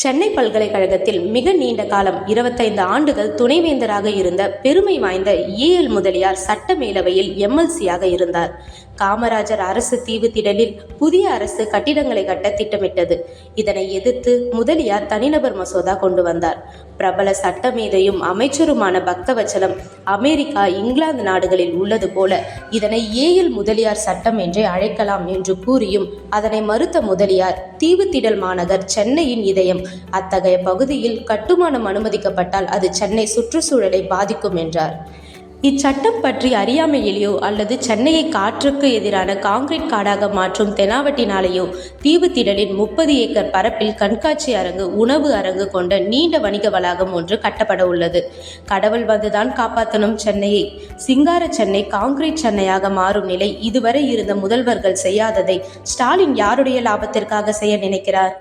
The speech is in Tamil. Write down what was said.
சென்னை பல்கலைக்கழகத்தில் மிக நீண்ட காலம் 25 ஆண்டுகள் துணைவேந்தராக இருந்த பெருமை வாய்ந்த ஏஎல் முதலியார் சட்டமேலவையில் எம்எல்சியாக இருந்தார். காமராஜர் அரசு தீவு திடலில் புதிய அரசு கட்டிடங்களை கட்ட திட்டமிட்டது. இதனை எதிர்த்து முதலியார் தனிநபர் மசோதா கொண்டு வந்தார். பிரபல சட்டமேதையும் அமைச்சருமான பக்தவச்சலம் அமெரிக்கா, இங்கிலாந்து நாடுகளில் உள்ளது போல இதனை ஏஎல் முதலியார் சட்டம் என்றே அழைக்கலாம் என்று கூறியும் அதனை மறுத்த முதலியார், தீவு திடல் மாநகர் சென்னையின் இதயம், அத்தகைய பகுதியில் கட்டுமானம் அனுமதிக்கப்பட்டால் அது சென்னை சுற்றுச்சூழலை பாதிக்கும் என்றார். இச்சட்டம் பற்றி அறியாமையிலேயோ அல்லது சென்னையை காற்றுக்கு எதிரான காங்கிரீட் காடாக மாற்றும் தெனாவட்டினாலேயோ தீவு திடலின் 30 ஏக்கர் பரப்பில் கண்காட்சி அரங்கு, உணவு அரங்கு கொண்ட நீண்ட வணிக வளாகம் ஒன்று கட்டப்பட உள்ளது. கடவுள் வந்துதான் காப்பாற்றணும் சென்னையை. சிங்கார சென்னை காங்கிரீட் சென்னையாக மாறும் நிலை இதுவரை இருந்த முதல்வர்கள் செய்யாததை ஸ்டாலின் யாருடைய லாபத்திற்காக செய்ய நினைக்கிறார்?